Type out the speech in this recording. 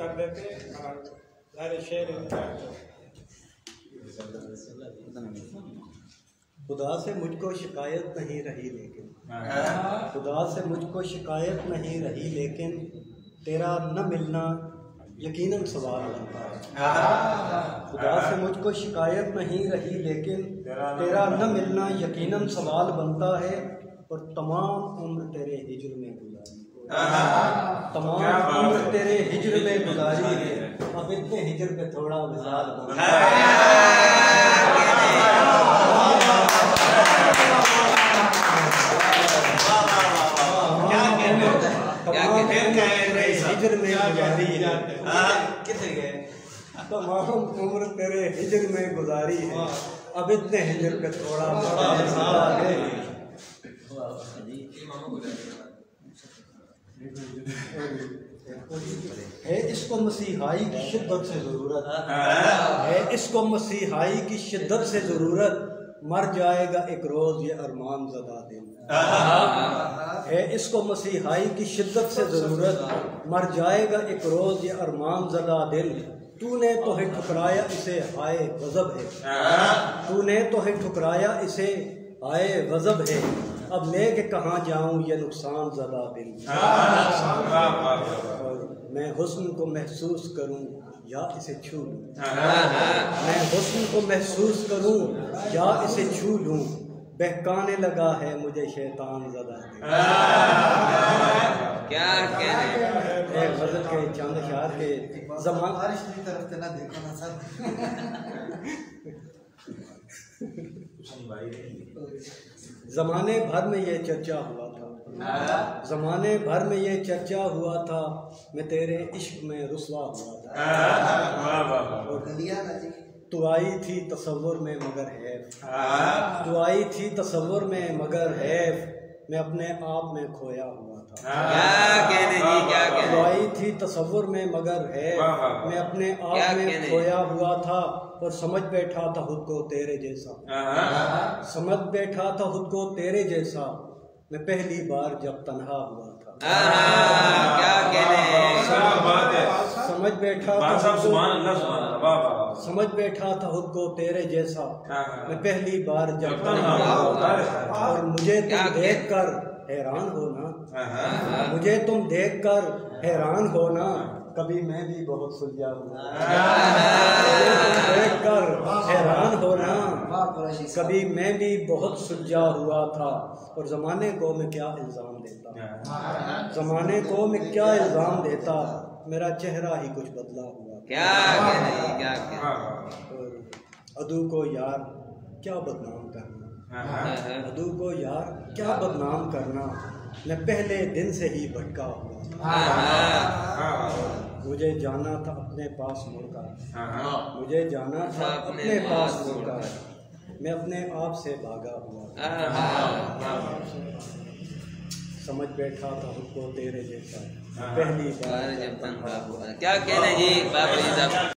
कर देते और सारे शेर खुदा से मुझको शिकायत नहीं रही लेकिन खुदा से मुझको शिकायत नहीं रही लेकिन तेरा न मिलना यकीनन सवाल बनता है। खुदा से मुझको शिकायत नहीं रही लेकिन तेरा न मिलना यकीनन सवाल बनता है। और तमाम उम्र तेरे हिज्र में गुजारी तमाम उम्र तेरे हिज्र में गुजारी है। अब इतने हिज्र पे थोड़ा मिसाल बनता है। हिजर में गुजारी है तमाम उम्र तेरे हिजर में गुजारी है। अब इतने हिजर पे थोड़ा है। इसको मसीहाई की शिद्दत से ज़रूरत है। इसको मसीहाई की शिद्दत से ज़रूरत। मर जाएगा एक रोज़ ये अरमान ज़दा दिन है। इसको मसीहाई की शिद्दत से ज़रूरत। मर जाएगा एक रोज़ ये अरमान ज़दा दिल। तूने तो है ठुकराया इसे हाय गज़ब है। तूने तो है ठुकराया इसे हाय गज़ब है। अब लेके कहाँ जाऊँ ये नुकसान ज़दा दिल। और मैं हुस्न को महसूस करूँ या इसे छू लूँ। मैं हुस्न को महसूस करूँ या इसे छू लूँ। बहकाने लगा है मुझे शैतान ज़दा क्या कहने गज़ल के चंद अशआर के ज़माने भर में ये चर्चा हुआ था। ज़माने भर में ये चर्चा हुआ था। मैं तेरे इश्क में रुसवा हुआ था। तू आई थी तसव्वुर में मगर हैफ। तू आई थी तसव्वुर में मगर हैफ। मैं अपने आप में खोया हुआ था। क्या कहने जी क्या कहने। तू आई थी तसव्वुर में मगर हैफ। मैं अपने आप में खोया हुआ था। और समझ बैठा था खुद को तेरे जैसा। समझ बैठा था खुद को तेरे जैसा। मैं पहली बार जब तन्हा हुआ था। क्या कहने। समझ बैठा था समझ बैठा था खुद को तेरे जैसा। मैं पहली बार जब तन्हा हुआ था। और मुझे तुम देख कर हैरान होना। मुझे तुम देख कर हैरान होना। कभी मैं भी बहुत सुलझा हुआ। देख कर हैरान होना। कभी मैं भी बहुत सुलझा हुआ था। और ज़माने को मैं क्या इल्ज़ाम देता। ज़माने को मैं क्या इल्ज़ाम देता। मेरा चेहरा ही कुछ बदला हुआ। क्या कहने क्या कहने। और अदू को यार क्या बदनाम करना। अदू को यार क्या बदनाम करना। मैं पहले दिन से ही भटका हुआ। मुझे जाना था अपने पास मुड़कर। मुझे जाना था अपने पास मुड़कर। मैं अपने आप से भागा हुआ। समझ बैठा था खुद को तेरे जैसा। पहली बार जब तन्हा हुआ। क्या कहने जी बाबा जी साहब।